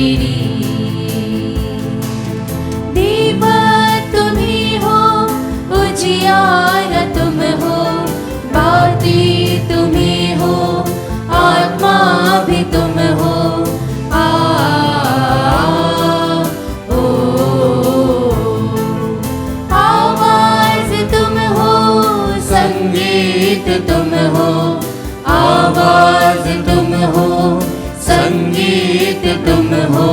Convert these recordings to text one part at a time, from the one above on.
तेरी। दीपक तुम ही हो, उजियारा तुम हो, बाती तुम ही हो, आत्मा भी तुम हो। आवाज तुम हो, संगीत तुम हो, आवाज तुम हो, संगीत तुम हो।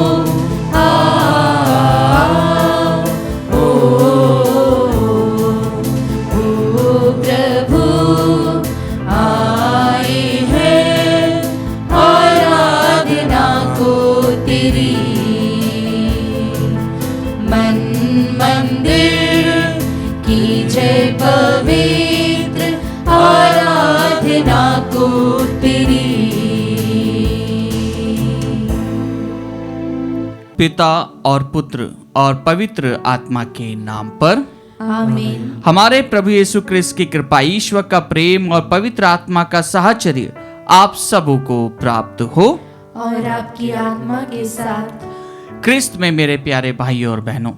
प्रभु आए हैं आराधना को तेरी। मन मंदिर की जय पवित्र आराधना को तेरी। पिता और पुत्र और पवित्र आत्मा के नाम पर आमीन। हमारे प्रभु यीशु क्रिस्त की कृपा, ईश्वर का प्रेम और पवित्र आत्मा का साहचर्य आप सबों को प्राप्त हो और आपकी आत्मा के साथ। क्रिस्त में मेरे प्यारे भाइयों और बहनों,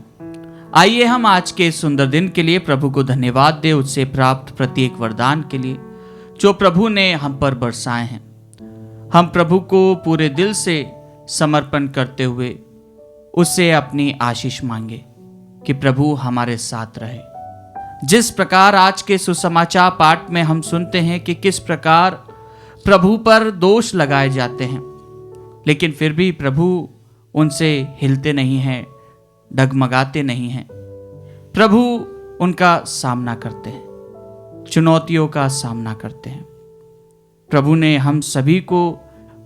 आइए हम आज के सुंदर दिन के लिए प्रभु को धन्यवाद दें, उससे प्राप्त प्रत्येक वरदान के लिए जो प्रभु ने हम पर बरसाए हैं। हम प्रभु को पूरे दिल से समर्पण करते हुए उससे अपनी आशीष मांगे कि प्रभु हमारे साथ रहे। जिस प्रकार आज के सुसमाचार पाठ में हम सुनते हैं कि किस प्रकार प्रभु पर दोष लगाए जाते हैं, लेकिन फिर भी प्रभु उनसे हिलते नहीं हैं, डगमगाते नहीं हैं। प्रभु उनका सामना करते हैं, चुनौतियों का सामना करते हैं। प्रभु ने हम सभी को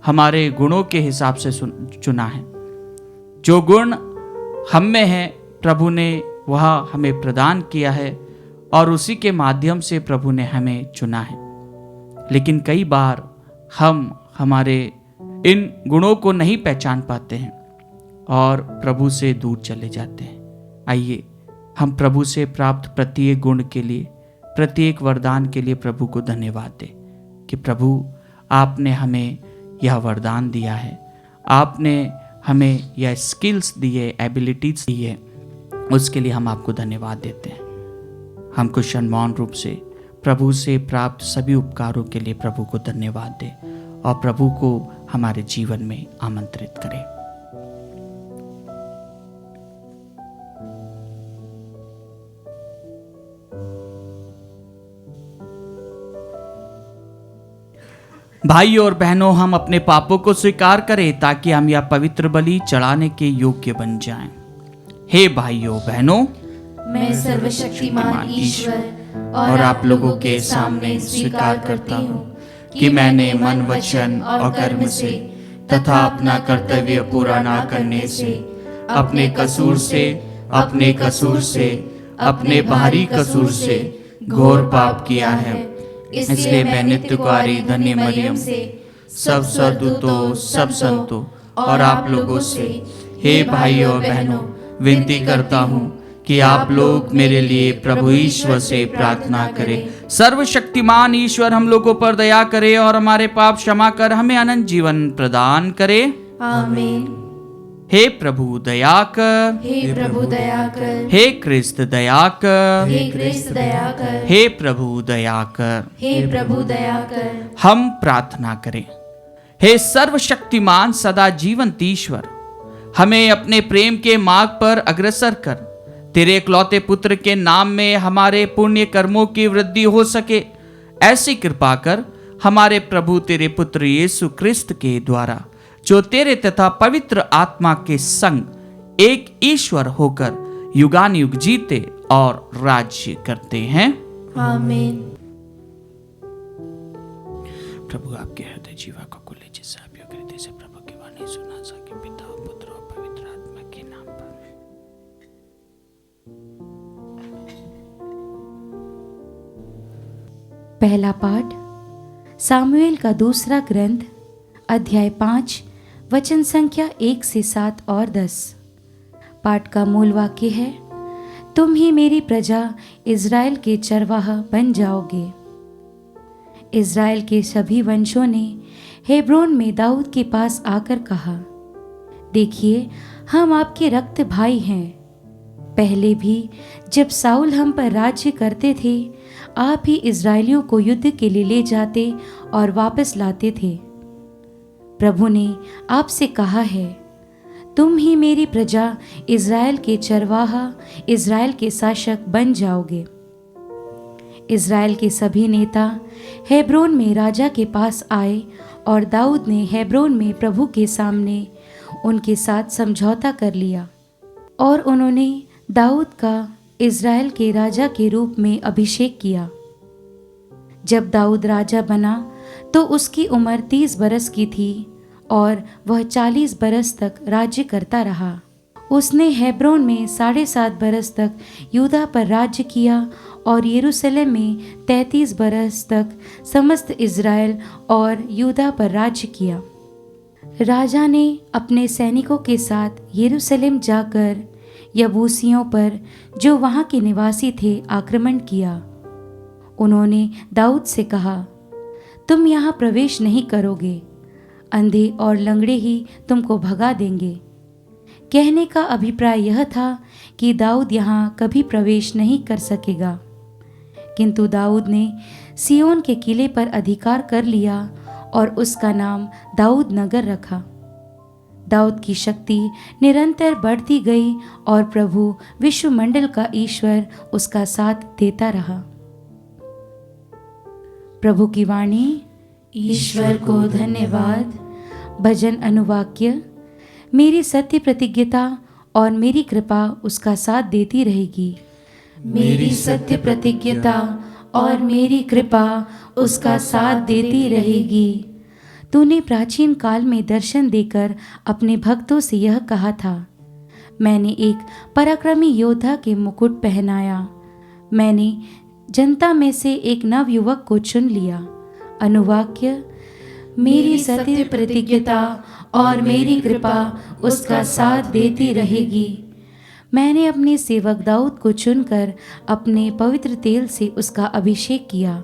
हमारे गुणों के हिसाब से चुना है। जो गुण हम में है प्रभु ने वह हमें प्रदान किया है और उसी के माध्यम से प्रभु ने हमें चुना है। लेकिन कई बार हम हमारे इन गुणों को नहीं पहचान पाते हैं और प्रभु से दूर चले जाते हैं। आइए हम प्रभु से प्राप्त प्रत्येक गुण के लिए, प्रत्येक वरदान के लिए प्रभु को धन्यवाद दें कि प्रभु आपने हमें यह वरदान दिया है, आपने हमें यह स्किल्स दिए, एबिलिटीज दी है, उसके लिए हम आपको धन्यवाद देते हैं। हम कुछ अनमोल रूप से प्रभु से प्राप्त सभी उपकारों के लिए प्रभु को धन्यवाद दें और प्रभु को हमारे जीवन में आमंत्रित करें। भाइयों और बहनों, हम अपने पापों को स्वीकार करें ताकि हम यह पवित्र बलि चढ़ाने के योग्य बन जाएं। हे भाइयों बहनों, मैं सर्वशक्तिमान ईश्वर और आप लोगों के सामने स्वीकार करती हूँ कि मैंने मन, वचन और कर्म से तथा अपना कर्तव्य पूरा ना करने से, अपने कसूर से, अपने बाहरी कसूर से घोर पाप किया है। इसलिए मैं नित्य कुआरी धन्य मरियम से, सब स्वर्गदूतों, सब संतों और आप लोगों से, हे भाइयों और बहनों, विनती करता हूँ कि आप लोग मेरे लिए प्रभु ईश्वर से प्रार्थना करें। सर्वशक्तिमान ईश्वर हम लोगों पर दया करे और हमारे पाप क्षमा कर हमें अनंत जीवन प्रदान करे। आमीन। हे प्रभु दया कर, हे प्रभु दया कर, हे क्रिस्त दया कर, हे क्रिस्त दया कर, हे प्रभु दया कर, हे प्रभु दया कर। हम प्रार्थना करें। हे सर्वशक्तिमान सदा जीवंत ईश्वर, हमें अपने प्रेम के मार्ग पर अग्रसर कर, तेरे इकलौते पुत्र के नाम में हमारे पुण्य कर्मों की वृद्धि हो सके, ऐसी कृपा कर। हमारे प्रभु तेरे पुत्र यीशु क्रिस्त के द्वारा, जो तेरे तथा पवित्र आत्मा के संग एक ईश्वर होकर युगानुयुग जीते और राज्य करते हैं। आमीन। प्रभु आपके हृदय जीवा को खुले, जिससे आप योग्य हृदय से प्रभु की वाणी सुना सके, पिता और पुत्र और पवित्र आत्मा के नाम पर। पहला पाठ सामुएल का दूसरा ग्रंथ, अध्याय 5, वचन संख्या 1 से 7 और 10। पाठ का मूल वाक्य है, तुम ही मेरी प्रजा इज़राइल के चरवाहा बन जाओगे। इज़राइल के सभी वंशों ने हेब्रोन में दाऊद के पास आकर कहा, देखिए, हम आपके रक्त भाई हैं। पहले भी जब साउल हम पर राज्य करते थे, आप ही इज़राइलियों को युद्ध के लिए ले जाते और वापस लाते थे। प्रभु ने आपसे कहा है, तुम ही मेरी प्रजा इज़राइल के चरवाहा, इज़राइल के शासक बन जाओगे। इज़राइल के सभी नेता हेब्रोन में राजा के पास आए और दाऊद ने हेब्रोन में प्रभु के सामने उनके साथ समझौता कर लिया और उन्होंने दाऊद का इज़राइल के राजा के रूप में अभिषेक किया। जब दाऊद राजा बना तो उसकी उम्र 30 बरस की थी और वह 40 बरस तक राज्य करता रहा। उसने हेब्रोन में 7.5 बरस तक यूदा पर राज्य किया और यरूशलेम में 33 बरस तक समस्त इज़राइल और यूदा पर राज्य किया। राजा ने अपने सैनिकों के साथ यरूशलेम जाकर यबूसियों पर, जो वहाँ के निवासी थे, आक्रमण किया। उन्होंने दाऊद से कहा, तुम यहाँ प्रवेश नहीं करोगे, अंधे और लंगड़े ही तुमको भगा देंगे। कहने का अभिप्राय यह था कि दाऊद यहाँ कभी प्रवेश नहीं कर सकेगा। किंतु दाऊद ने सियोन के किले पर अधिकार कर लिया और उसका नाम दाऊद नगर रखा। दाऊद की शक्ति निरंतर बढ़ती गई और प्रभु विश्वमंडल का ईश्वर उसका साथ देता रहा। प्रभु की वाणी। ईश्वर को धन्यवाद। भजन अनुवाक्य। मेरी सत्य प्रतिज्ञता और मेरी कृपा उसका साथ देती रहेगी। मेरी सत्य प्रतिज्ञता और मेरी कृपा उसका साथ देती रहेगी। तूने प्राचीन काल में दर्शन देकर अपने भक्तों से यह कहा था, मैंने एक पराक्रमी योद्धा के मुकुट पहनाया, मैंने जनता में से एक नवयुवक को चुन लिया। अनुवाक्य। मेरी सत्य प्रतिज्ञता और मेरी कृपा उसका साथ देती रहेगी। मैंने अपने सेवक दाऊद को चुनकर अपने पवित्र तेल से उसका अभिषेक किया।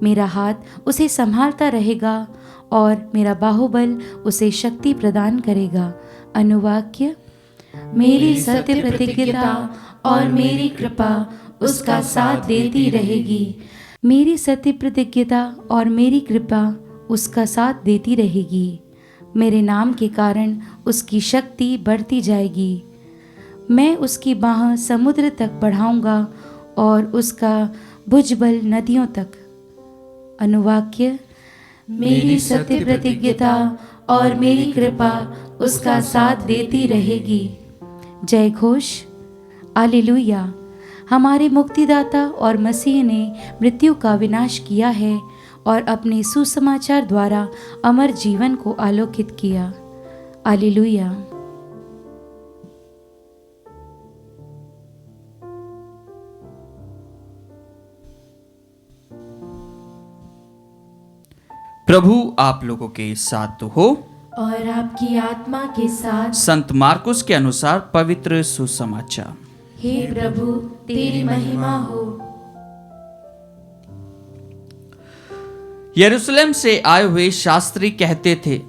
मेरा हाथ उसे संभालता रहेगा और मेरा बाहुबल उसे शक्ति प्रदान करेगा। अनुवाक्य। मेरी सत्य प्रतिज्ञता और मेरी कृपा उसका साथ देती रहेगी। मेरी सत्य प्रतिज्ञता और मेरी कृपा उसका साथ देती रहेगी। मेरे नाम के कारण उसकी शक्ति बढ़ती जाएगी। मैं उसकी बाँह समुद्र तक बढ़ाऊंगा और उसका भुजबल नदियों तक। अनुवाक्य। मेरी सत्य प्रतिज्ञता और मेरी कृपा उसका साथ देती रहेगी। जय घोष। हालेलुया। हमारे मुक्तिदाता और मसीह ने मृत्यु का विनाश किया है और अपने सुसमाचार द्वारा अमर जीवन को आलोकित किया। हालेलुया। प्रभु आप लोगों के साथ तो हो और आपकी आत्मा के साथ। संत मार्कुस के अनुसार पवित्र सुसमाचार। हे प्रभु, तेरी महिमा हो। यरूशलेम से आए हुए शास्त्री कहते थे,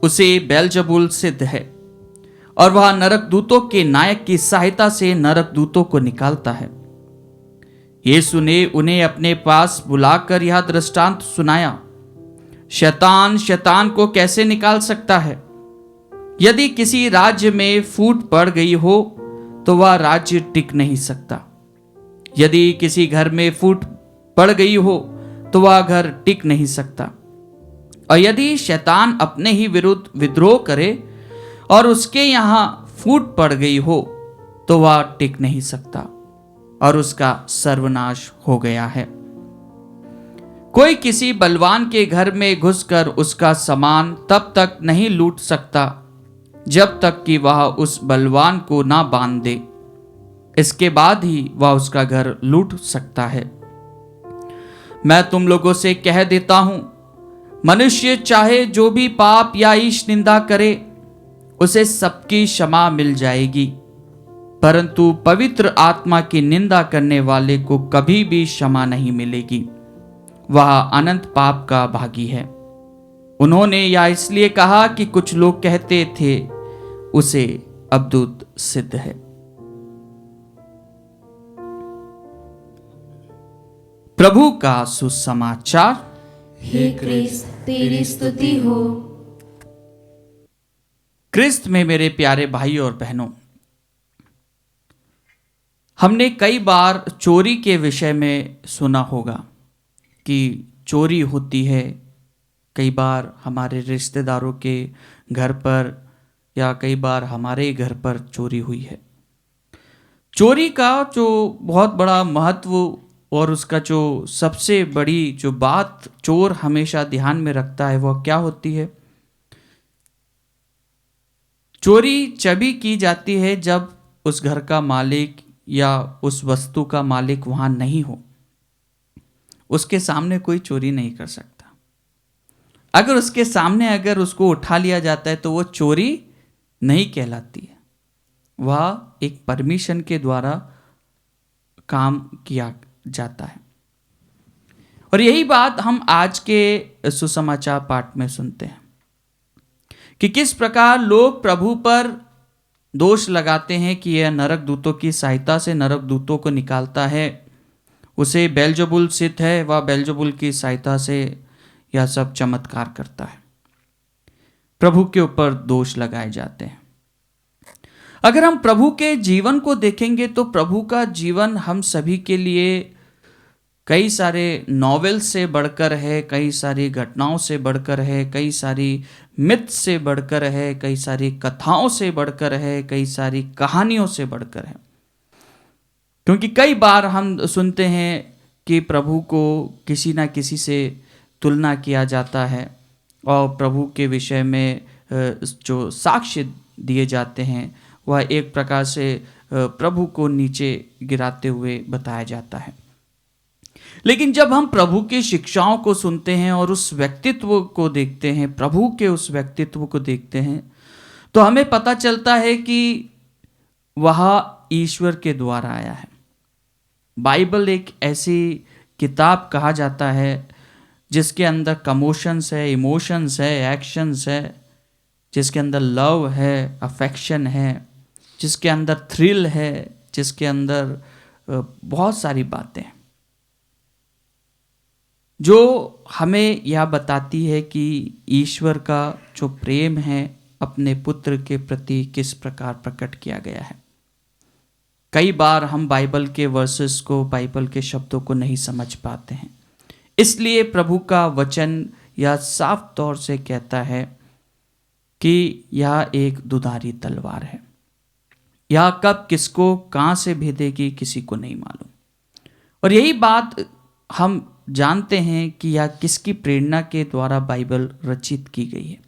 उसे बेलजबूल सिद्ध है और वह नरक दूतों के नायक की सहायता से नरक दूतों को निकालता है। यीशु ने उन्हें अपने पास बुलाकर यह दृष्टांत सुनाया, शैतान शैतान को कैसे निकाल सकता है? यदि किसी राज्य में फूट पड़ गई हो तो वह राज्य टिक नहीं सकता। यदि किसी घर में फूट पड़ गई हो तो वह घर टिक नहीं सकता। और यदि शैतान अपने ही विरुद्ध विद्रोह करे और उसके यहाँ फूट पड़ गई हो तो वह टिक नहीं सकता और उसका सर्वनाश हो गया है। कोई किसी बलवान के घर में घुसकर उसका सामान तब तक नहीं लूट सकता जब तक कि वह उस बलवान को ना बांध दे। इसके बाद ही वह उसका घर लूट सकता है। मैं तुम लोगों से कह देता हूं, मनुष्य चाहे जो भी पाप या ईश निंदा करे, उसे सबकी क्षमा मिल जाएगी, परंतु पवित्र आत्मा की निंदा करने वाले को कभी भी क्षमा नहीं मिलेगी। वह अनंत पाप का भागी है। उन्होंने यह इसलिए कहा कि कुछ लोग कहते थे, उसे अद्भुत सिद्ध है। प्रभु का सुसमाचार। हे क्रिस्त तेरी स्तुति हो। क्रिस्त में मेरे प्यारे भाई और बहनों, हमने कई बार चोरी के विषय में सुना होगा कि चोरी होती है। कई बार हमारे रिश्तेदारों के घर पर या कई बार हमारे घर पर चोरी हुई है। चोरी का जो बहुत बड़ा महत्व और उसका जो सबसे बड़ी जो बात चोर हमेशा ध्यान में रखता है वह क्या होती है? चोरी तभी की जाती है जब उस घर का मालिक या उस वस्तु का मालिक वहां नहीं हो। उसके सामने कोई चोरी नहीं कर सकता। अगर उसके सामने अगर उसको उठा लिया जाता है तो वो चोरी नहीं कहलाती है, वह एक परमिशन के द्वारा काम किया जाता है। और यही बात हम आज के सुसमाचार पाठ में सुनते हैं कि किस प्रकार लोग प्रभु पर दोष लगाते हैं कि यह नरक दूतों की सहायता से नरक दूतों को निकालता है, उसे बेल्जेबुल स्थित है, वह बेल्जेबुल की सहायता से यह सब चमत्कार करता है। प्रभु के ऊपर दोष लगाए जाते हैं। अगर हम प्रभु के जीवन को देखेंगे तो प्रभु का जीवन हम सभी के लिए कई सारे नॉवेल से बढ़कर है, कई सारी घटनाओं से बढ़कर है, कई सारी मिथ से बढ़कर है, कई सारी कथाओं से बढ़कर है, कई सारी कहानियों से बढ़कर है। क्योंकि कई बार हम सुनते हैं कि प्रभु को किसी ना किसी से तुलना किया जाता है और प्रभु के विषय में जो साक्ष्य दिए जाते हैं वह एक प्रकार से प्रभु को नीचे गिराते हुए बताया जाता है। लेकिन जब हम प्रभु की शिक्षाओं को सुनते हैं और उस व्यक्तित्व को देखते हैं, प्रभु के उस व्यक्तित्व को देखते हैं, तो हमें पता चलता है कि वह ईश्वर के द्वारा आया है। बाइबल एक ऐसी किताब कहा जाता है जिसके अंदर कमोशंस है, इमोशंस है, एक्शंस है, जिसके अंदर लव है, अफेक्शन है, जिसके अंदर थ्रिल है, जिसके अंदर बहुत सारी बातें हैं जो हमें यह बताती है कि ईश्वर का जो प्रेम है अपने पुत्र के प्रति किस प्रकार प्रकट किया गया है। कई बार हम बाइबल के वर्सेस को, बाइबल के शब्दों को नहीं समझ पाते हैं, इसलिए प्रभु का वचन यह साफ तौर से कहता है कि यह एक दुधारी तलवार है। यह कब किसको कहाँ से भेदेगी किसी को नहीं मालूम। और यही बात हम जानते हैं कि यह किसकी प्रेरणा के द्वारा बाइबल रचित की गई है।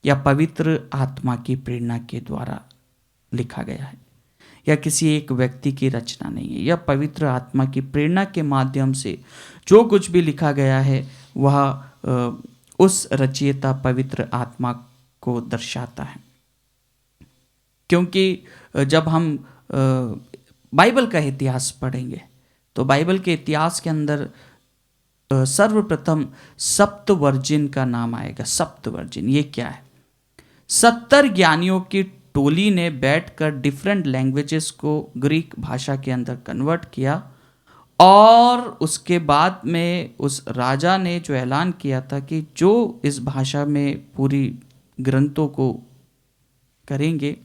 यह पवित्र आत्मा की प्रेरणा के द्वारा लिखा गया है। यह किसी एक व्यक्ति की रचना नहीं है। यह पवित्र आत्मा की प्रेरणा के माध्यम से जो कुछ भी लिखा गया है वह उस रचयिता पवित्र आत्मा को दर्शाता है। क्योंकि जब हम बाइबल का इतिहास पढ़ेंगे तो बाइबल के इतिहास के अंदर सर्वप्रथम सप्तवर्जिन का नाम आएगा। सप्तवर्जिन ये क्या है? 70 ज्ञानियों की टोली ने बैठकर डिफरेंट लैंग्वेजेस को ग्रीक भाषा के अंदर कन्वर्ट किया और उसके बाद में उस राजा ने जो ऐलान किया था कि जो इस भाषा में पूरी ग्रंथों को करेंगे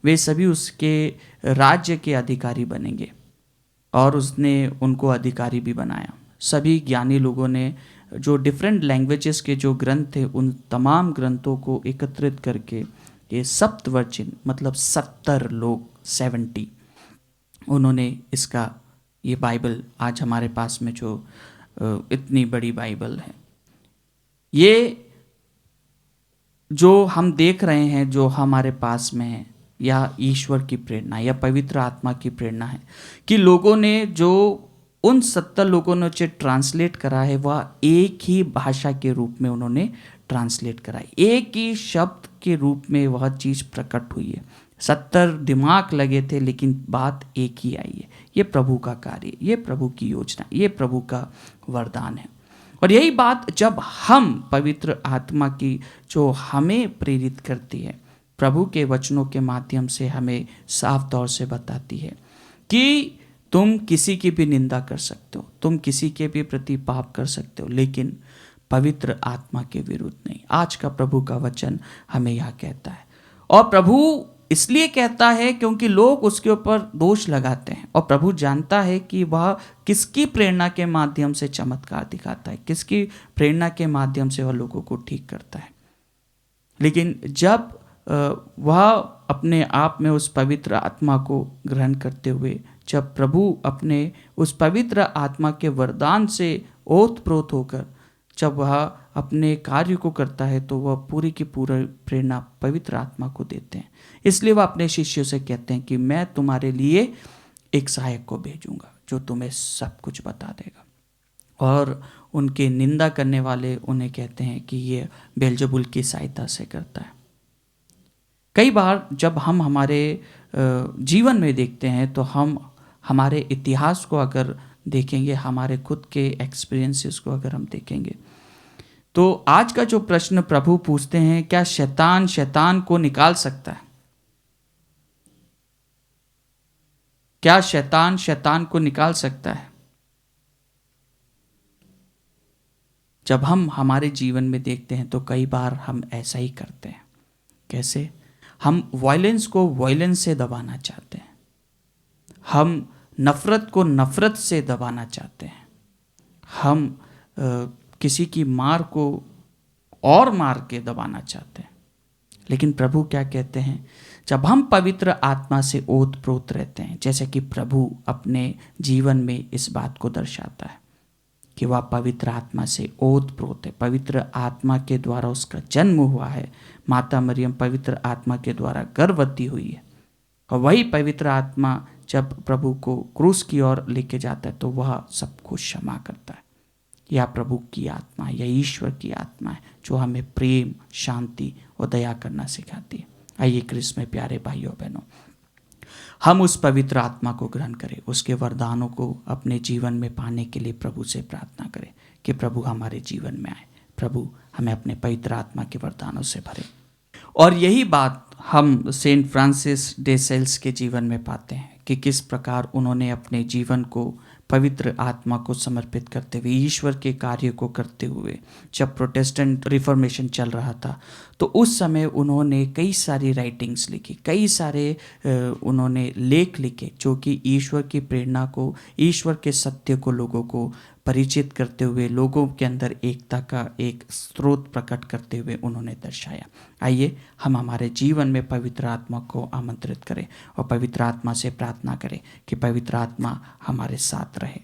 वे सभी उसके राज्य के अधिकारी बनेंगे। और उसने उनको अधिकारी भी बनाया। सभी ज्ञानी लोगों ने जो डिफरेंट लैंग्वेजेस के जो ग्रंथ थे उन तमाम ग्रंथों को एकत्रित करके ये सप्तवर्जिन मतलब 70 लोग 70 उन्होंने इसका ये बाइबल आज हमारे पास में जो इतनी बड़ी बाइबल है, ये जो हम देख रहे हैं जो हमारे पास में है, या ईश्वर की प्रेरणा या पवित्र आत्मा की प्रेरणा है कि लोगों ने जो उन 70 लोगों ने जो ट्रांसलेट करा है वह एक ही भाषा के रूप में उन्होंने ट्रांसलेट करा है। एक ही शब्द के रूप में वह चीज़ प्रकट हुई है। 70 दिमाग लगे थे लेकिन बात एक ही आई है। ये प्रभु का कार्य, ये प्रभु की योजना, ये प्रभु का वरदान है। और यही बात जब हम पवित्र आत्मा की जो हमें प्रेरित करती है प्रभु के वचनों के माध्यम से हमें साफ तौर से बताती है कि तुम किसी की भी निंदा कर सकते हो, तुम किसी के भी प्रति पाप कर सकते हो, लेकिन पवित्र आत्मा के विरुद्ध नहीं। आज का प्रभु का वचन हमें यह कहता है, और प्रभु इसलिए कहता है क्योंकि लोग उसके ऊपर दोष लगाते हैं, और प्रभु जानता है कि वह किसकी प्रेरणा के माध्यम से चमत्कार दिखाता है, किसकी प्रेरणा के माध्यम से वह लोगों को ठीक करता है। लेकिन जब वह अपने आप में उस पवित्र आत्मा को ग्रहण करते हुए, जब प्रभु अपने उस पवित्र आत्मा के वरदान से ओतप्रोत होकर जब वह अपने कार्य को करता है, तो वह पूरी की पूरी प्रेरणा पवित्र आत्मा को देते हैं। इसलिए वह अपने शिष्यों से कहते हैं कि मैं तुम्हारे लिए एक सहायक को भेजूंगा जो तुम्हें सब कुछ बता देगा। और उनके निंदा करने वाले उन्हें कहते हैं कि ये बेलजबूल की सहायता से करता है। कई बार जब हम हमारे जीवन में देखते हैं, तो हम हमारे इतिहास को अगर देखेंगे, हमारे खुद के एक्सपीरियंसेस को अगर हम देखेंगे, तो आज का जो प्रश्न प्रभु पूछते हैं, क्या शैतान को निकाल सकता है? क्या शैतान को निकाल सकता है? जब हम हमारे जीवन में देखते हैं तो कई बार हम ऐसा ही करते हैं। कैसे? हम वायलेंस को वायलेंस से दबाना चाहते हैं, हम नफरत को नफरत से दबाना चाहते हैं, हम किसी की मार को और मार के दबाना चाहते हैं। लेकिन प्रभु क्या कहते हैं? जब हम पवित्र आत्मा से ओतप्रोत रहते हैं, जैसे कि प्रभु अपने जीवन में इस बात को दर्शाता है कि वह पवित्र आत्मा से ओतप्रोत है, पवित्र आत्मा के द्वारा उसका जन्म हुआ है, माता मरियम पवित्र आत्मा के द्वारा गर्भवती हुई है, और वही पवित्र आत्मा जब प्रभु को क्रूस की ओर लेके जाता है तो वह सबको क्षमा करता है। यह प्रभु की आत्मा, यह ईश्वर की आत्मा है जो हमें प्रेम, शांति और दया करना सिखाती है। आइए क्रिस्त में प्यारे भाइयों बहनों, हम उस पवित्र आत्मा को ग्रहण करें, उसके वरदानों को अपने जीवन में पाने के लिए प्रभु से प्रार्थना करें कि प्रभु हमारे जीवन में आए, प्रभु हमें अपने पवित्र आत्मा के वरदानों से भरे। और यही बात हम सेंट फ्रांसिस डे सेल्स के जीवन में पाते हैं कि किस प्रकार उन्होंने अपने जीवन को पवित्र आत्मा को समर्पित करते हुए, ईश्वर के कार्य को करते हुए, जब प्रोटेस्टेंट रिफॉर्मेशन चल रहा था तो उस समय उन्होंने कई सारी राइटिंग्स लिखी, कई सारे उन्होंने लेख लिखे जो कि ईश्वर की प्रेरणा को, ईश्वर के सत्य को लोगों को परिचित करते हुए, लोगों के अंदर एकता का एक स्रोत प्रकट करते हुए उन्होंने दर्शाया। आइए हम हमारे जीवन में पवित्र आत्मा को आमंत्रित करें और पवित्र आत्मा से प्रार्थना करें कि पवित्र आत्मा हमारे साथ रहे।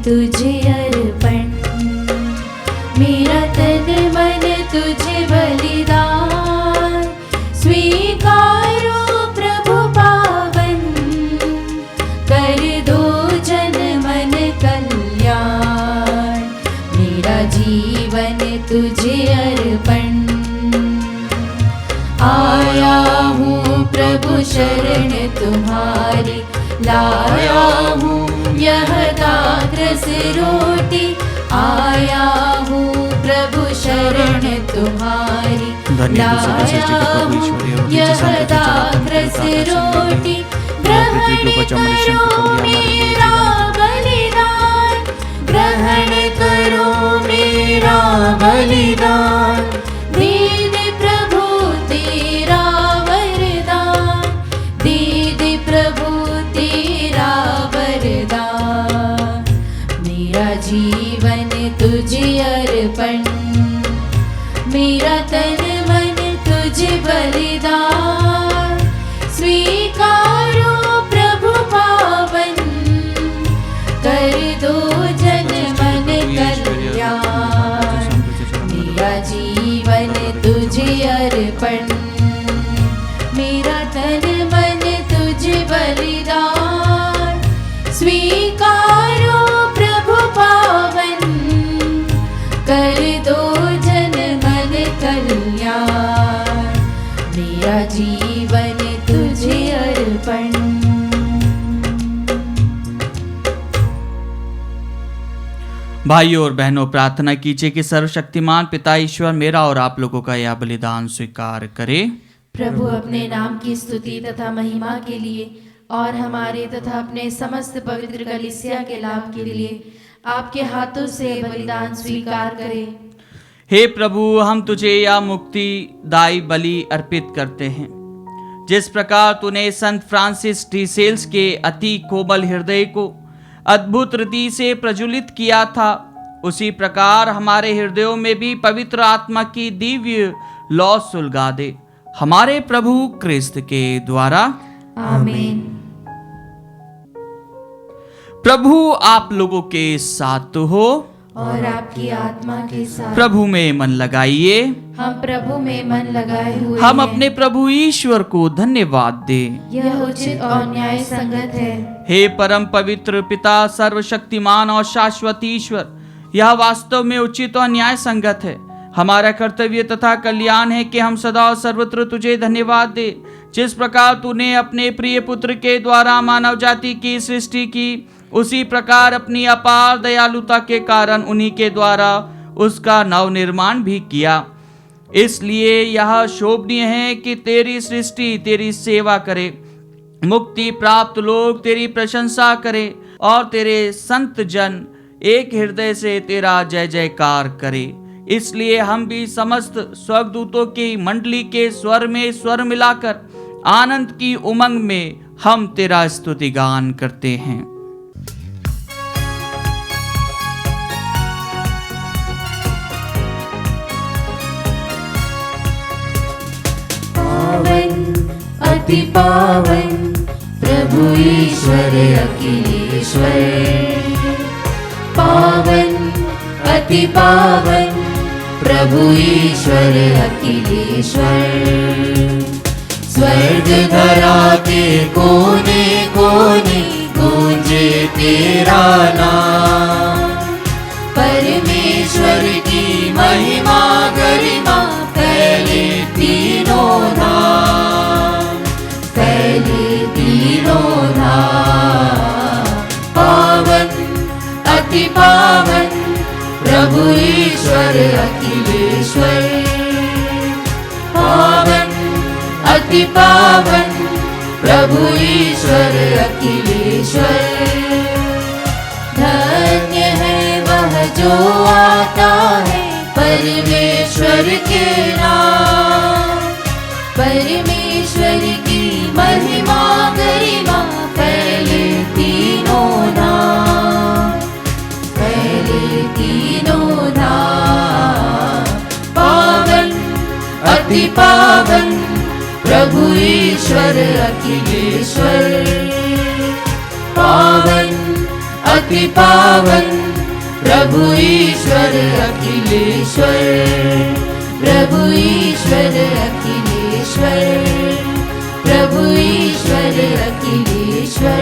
तुझे अर्पण, मेरा तन मन तुझे बलिदान, स्वीकारो प्रभु पावन, कर दो जन मन कल्याण, मेरा जीवन तुझे अर्पण। आया हूँ प्रभु शरण तुम्हारी, लाया हूँ यह दाग्रस रोटी, आया हूँ प्रभु शरण तुम्हारी, लाया हूँ यह दाग्रस रोटी, ग्रहण करो मेरा बलिदान, ग्रहण करो मेरा बलिदान, दे दे प्रभु तेरा वरदान, दे दे प्रभु तेरा वरदान, मेरा जीवन तुझे अर्पण, मेरा तन मन तुझे बलिदान, स्वीकारो प्रभु पावन, कर दो जन मन कल्याण, मेरा जीवन भाइयों और बहनों, प्रार्थना कीजिए कि सर्वशक्तिमान पिता ईश्वर मेरा और आप लोगों का यह बलिदान स्वीकार करे। प्रभु अपने नाम की स्तुति तथा महिमा के लिए और हमारे तथा अपने समस्त पवित्र कलीसिया के लाभ के लिए आपके हाथों से बलिदान स्वीकार करे। हे प्रभु, हम तुझे यह मुक्तिदायी बलि अर्पित करते हैं। जिस प्रकार तूने संत फ्रांसिस डी सेल्स के अति कोमल हृदय को अद्भुत रीति से प्रज्वलित किया था, उसी प्रकार हमारे हृदयों में भी पवित्र आत्मा की दिव्य लौ सुलगा दे, हमारे प्रभु क्रिस्त के द्वारा। आमीन। प्रभु आप लोगों के साथ हो और आपकी आत्मा के साथ। प्रभु में मन लगाइए। हम प्रभु में मन लगाए हुए हम हैं। अपने प्रभु ईश्वर को धन्यवाद दें। यह उचित और न्याय संगत है। हे परम पवित्र पिता, सर्वशक्तिमान और शाश्वत ईश्वर, यह वास्तव में उचित और न्याय संगत है। हमारा कर्तव्य तथा कल्याण है कि हम सदा और सर्वत्र तुझे धन्यवाद दे। जिस प्रकार तूने अपने प्रिय पुत्र के द्वारा मानव जाति की सृष्टि की, उसी प्रकार अपनी अपार दयालुता के कारण उन्हीं के द्वारा उसका नव निर्माण भी किया। इसलिए यह शोभनीय है कि तेरी सृष्टि तेरी सेवा करे, मुक्ति प्राप्त लोग तेरी प्रशंसा करें और तेरे संत जन एक हृदय से तेरा जय जयकार करे। इसलिए हम भी समस्त स्वर्गदूतों की मंडली के स्वर में स्वर मिलाकर आनंद की उमंग में हम तेरा स्तुति गान करते हैं। अति पावन प्रभु ईश्वर अखिलेश्वर, पावन अति पावन प्रभु ईश्वर अखिलेश्वर। स्वर्ग धरा के कोने कोने गूंजे तेरा नाम, परमेश्वर की महिमा गरिमा फैले तीनों धाम, फैले तीनों धाम। पावन अति पावन प्रभु ईश्वर अखिलेश्वर, पावन अति पावन प्रभु ईश्वर अखिलेश्वर। धन्य है वह जो आता है परमेश्वर के नाम, परमेश्वर की महिमा गरिमा फैले तीनों धाम, फैले तीनों धाम। पावन अति पावन प्रभु ईश्वर अखिलेश्वर, पावन अति पावन प्रभु ईश्वर अखिलेश्वर, प्रभु ईश्वर अखिलेश्वर, प्रभु ईश्वर अखिलेश्वर।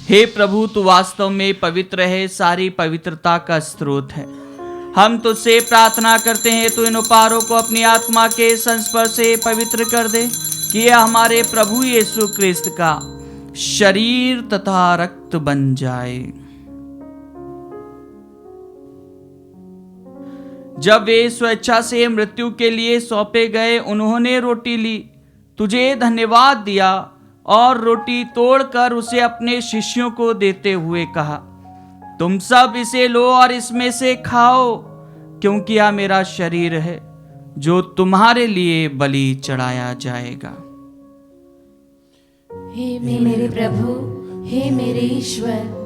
हे प्रभु, तू वास्तव में पवित्र है, सारी पवित्रता का स्रोत है। हम तुझसे प्रार्थना करते हैं तू इन उपहारों को अपनी आत्मा के संस्पर्श से पवित्र कर दे, कि यह हमारे प्रभु यीशु क्रिस्त का शरीर तथा रक्त बन जाए। जब वे स्वेच्छा से मृत्यु के लिए सौंपे गए, उन्होंने रोटी ली, तुझे धन्यवाद दिया और रोटी तोड़कर उसे अपने शिष्यों को देते हुए कहा, तुम सब इसे लो और इसमें से खाओ, क्योंकि यह मेरा शरीर है जो तुम्हारे लिए बलि चढ़ाया जाएगा। हे मेरे प्रभु, हे मेरे ईश्वर,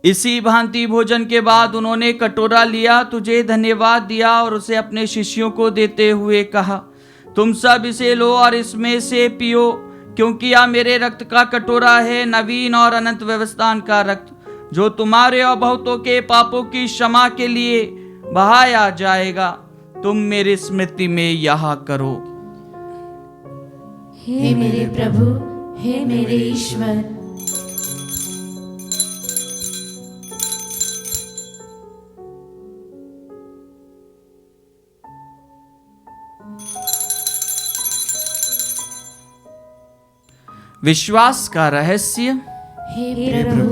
इसी भांति भोजन के बाद उन्होंने कटोरा लिया, तुझे धन्यवाद दिया और उसे अपने शिष्यों को देते हुए कहा, तुम सब इसे लो और इसमें से पियो, क्योंकि यह मेरे रक्त का कटोरा है, नवीन और अनंत व्यवस्थान का रक्त, जो तुम्हारे और बहुतों के पापों की क्षमा के लिए बहाया जाएगा। तुम मेरी स्मृति में यह करो। हे मेरे प्रभु, हे मेरे ईश्वर। विश्वास का रहस्य। हे प्रभु,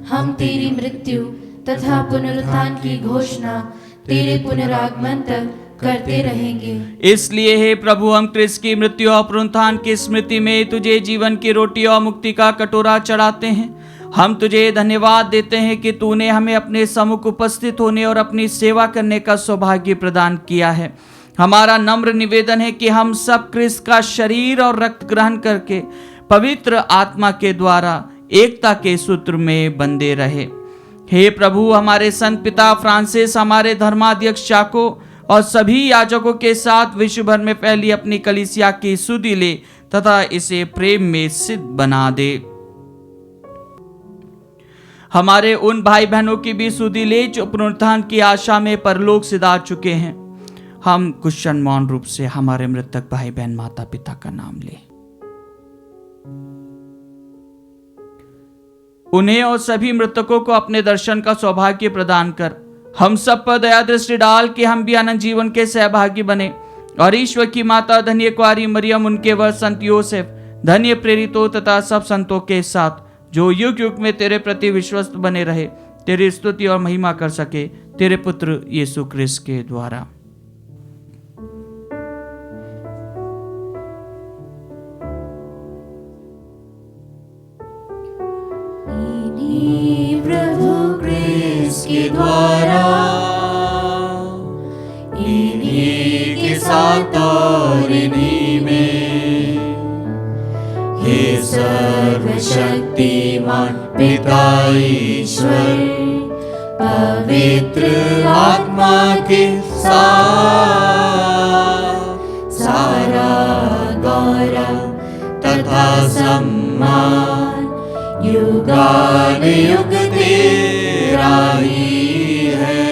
हम तेरी मृत्यु तथा पुनरुत्थान की घोषणा तेरे पुनरागमन तक करते रहेंगे। इसलिए हे प्रभु, हम क्रिस्त की मृत्यु और पुनरुत्थान की स्मृति में तुझे जीवन की रोटी और मुक्ति का कटोरा चढ़ाते हैं। हम तुझे धन्यवाद देते हैं कि तूने हमें अपने सम्मुख उपस्थित होने और अपनी सेवा करने का सौभाग्य प्रदान किया है। हमारा नम्र निवेदन है कि हम सब क्रिस्त का शरीर और रक्त ग्रहण करके पवित्र आत्मा के द्वारा एकता के सूत्र में बंधे रहे। हे प्रभु, हमारे संत पिता फ्रांसिस, हमारे धर्माध्यक्ष चाको और सभी याजकों के साथ विश्व भर में फैली अपनी कलीसिया की सुधि ले तथा इसे प्रेम में सिद्ध बना दे। हमारे उन भाई बहनों की भी सुधि ले जो पुनरुत्थान की आशा में परलोक सिधार चुके हैं। हम कुशन मौन रूप से हमारे मृतक भाई बहन माता पिता का नाम ले। उन्हें और सभी मृतकों को अपने दर्शन का सौभाग्य प्रदान कर हम सब पर दया दृष्टि डाल के हम भी अनंत जीवन के सहभागी बने। और ईश्वर की माता धन्य कुआरी मरियम, उनके वर संत योसेफ, धन्य प्रेरितों तथा सब संतों के साथ जो युग युग में तेरे प्रति विश्वस्त बने रहे, तेरी स्तुति और महिमा कर सके तेरे पुत्र यीशु क्रिस्त के द्वारा। प्रभु क्रिस्त के द्वारा, इन्हीं के साथ और इन्हीं में, हे सर्वशक्तिमान पिता ईश्वर, पवित्र आत्मा के साथ सारा गौरव तथा सम्मान युगानुयुग तेरा ही है।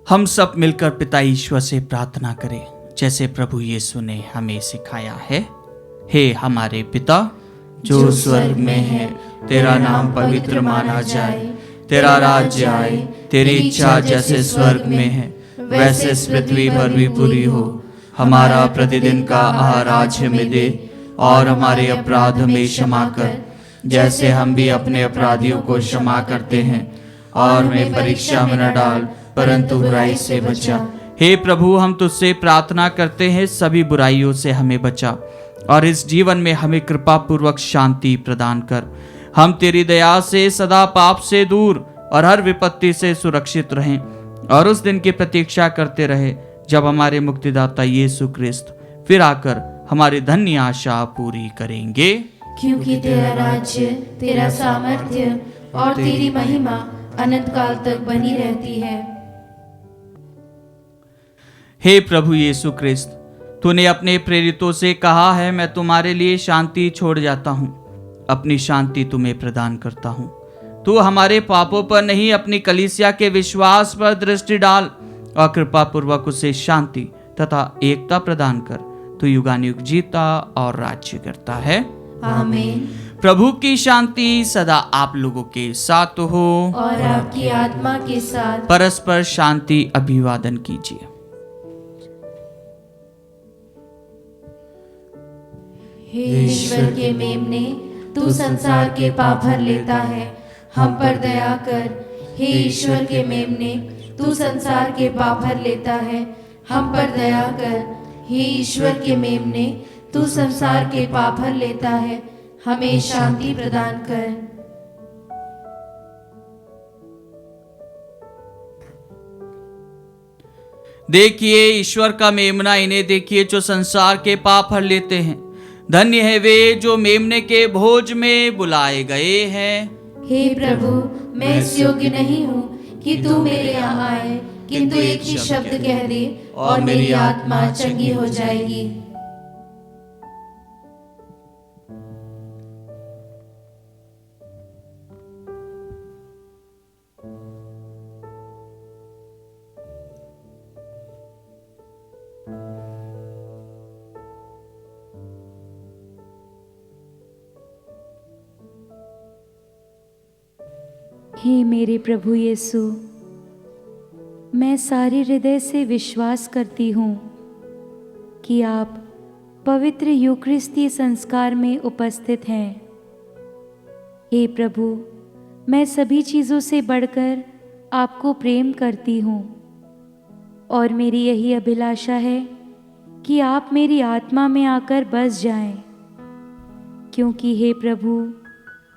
हम सब मिलकर पिता ईश्वर से प्रार्थना करें जैसे प्रभु यीशु ने हमें सिखाया है। हे हमारे पिता जो स्वर्ग में है, तेरा नाम पवित्र माना जाए, तेरा राज्य आए, तेरी इच्छा जैसे स्वर्ग में है वैसे इस पृथ्वी पर भी पूरी हो। हमारा प्रतिदिन का आहार आज हमें दे और हमारे अपराध हमें क्षमा कर जैसे हम भी अपने अपराधियों को क्षमा करते हैं, और हमें परीक्षा में न डाल परंतु बुराई से बचा। हे प्रभु, हम तुझसे प्रार्थना करते हैं सभी बुराइयों से हमें बचा और इस जीवन में हमें कृपा पूर्वक शांति प्रदान कर। हम तेरी दया से सदा पाप से दूर और हर विपत्ति से सुरक्षित रहें और उस दिन की प्रतीक्षा करते रहे जब हमारे मुक्तिदाता यीशु क्रिस्त फिर आकर हमारी धन्य आशा पूरी करेंगे। क्योंकि तेरा राज्य, तेरा सामर्थ्य और तेरी महिमा अनंत काल तक बनी रहती है। हे प्रभु यीशु क्रिस्त, तूने अपने प्रेरितों से कहा है, मैं तुम्हारे लिए शांति छोड़ जाता हूँ, अपनी शांति तुम्हें प्रदान करता हूँ। तू हमारे पापों पर नहीं अपनी कलीसिया के विश्वास पर दृष्टि डाल और कृपा पूर्वक उसे शांति तथा एकता प्रदान कर। तू युगानुयुग जीता और राज्य करता है। आमीन। प्रभु की शांति सदा आप लोगों के साथ हो और आपकी आत्मा के साथ। परस्पर शांति अभिवादन कीजिए। हे ईश्वर के मेमने, तू संसार के पाप भर लेता है, हम पर दया कर। हे ईश्वर के मेमने, तू संसार के पाप भर लेता है, हम पर दया कर। हे ईश्वर के मेमने, तू संसार के पाप भर लेता है, हमें शांति प्रदान कर। देखिए ईश्वर का मेमना, इन्हें देखिए जो संसार के पाप हर लेते हैं। धन्य है वे जो मेमने के भोज में बुलाए गए हैं। हे प्रभु, मैं इस योग्य नहीं हूँ कि तू मेरे यहाँ आए, किंतु एक ही शब्द कह दे और मेरी आत्मा चंगी हो जाएगी। हे मेरे प्रभु यीशु, मैं सारे हृदय से विश्वास करती हूँ कि आप पवित्र यूकरिस्ती संस्कार में उपस्थित हैं। हे प्रभु, मैं सभी चीज़ों से बढ़कर आपको प्रेम करती हूँ और मेरी यही अभिलाषा है कि आप मेरी आत्मा में आकर बस जाएं, क्योंकि हे प्रभु,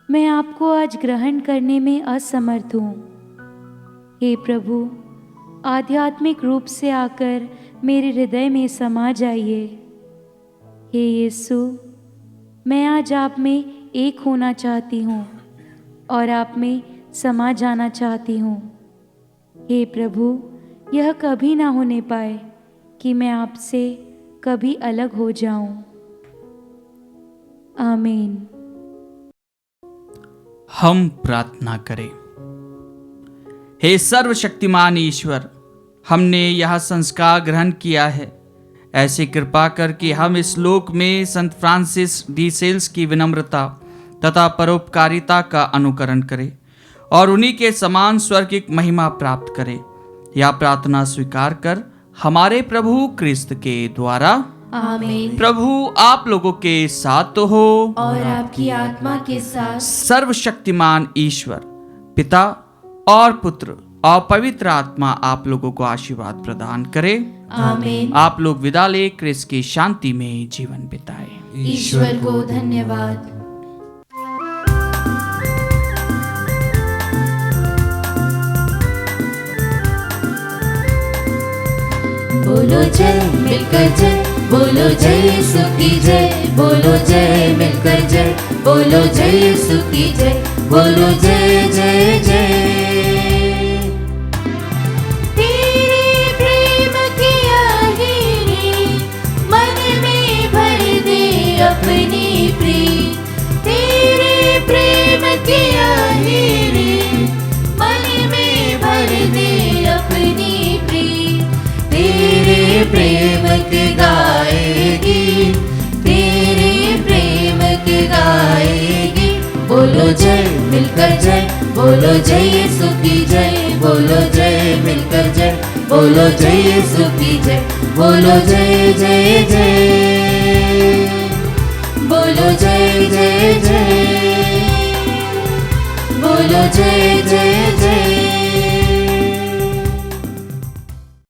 मैं आपको आज ग्रहण करने में असमर्थ हूँ। हे प्रभु, आध्यात्मिक रूप से आकर मेरे हृदय में समा जाइए। हे यीशु, मैं आज आप में एक होना चाहती हूँ और आप में समा जाना चाहती हूँ। हे प्रभु, यह कभी ना होने पाए कि मैं आपसे कभी अलग हो जाऊं। आमीन। हम प्रार्थना करें। हे सर्वशक्तिमान ईश्वर, हमने यह संस्कार ग्रहण किया है। ऐसी कृपा कर कि हम इस लोक में संत फ्रांसिस डी सेल्स की विनम्रता तथा परोपकारिता का अनुकरण करें और उन्हीं के समान स्वर्गिक महिमा प्राप्त करें। यह प्रार्थना स्वीकार कर हमारे प्रभु क्रिस्त के द्वारा। आमीन। प्रभु आप लोगों के साथ तो हो और आपकी आत्मा के साथ। सर्वशक्तिमान ईश्वर पिता और पुत्र और पवित्र आत्मा आप लोगों को आशीर्वाद प्रदान करे। आमीन। आप लोग विदा ले क्रिस्त की शांति में जीवन बिताए। ईश्वर को धन्यवाद। बोलो जय मिलकर जय, बोलो जय यीशु की जय, बोलो जय मिलकर जय, बोलो जय यीशु की जय, बोलो जय जय जय। तेरे प्रेम की आहीरी मन में भर दे अपनी प्रीत, तेरे प्रेम की आहीरी मन में भर दे अपनी प्रीत, तेरे प्रेम के गाएगी, तेरे प्रेम के गाएगी। बोलो जय मिलकर जय, बोलो जय यीशु की जय, बोलो जय मिलकर जय, बोलो जय यीशु की जय, बोलो जय जय जय, बोलो जय जय जय, बोलो जय जय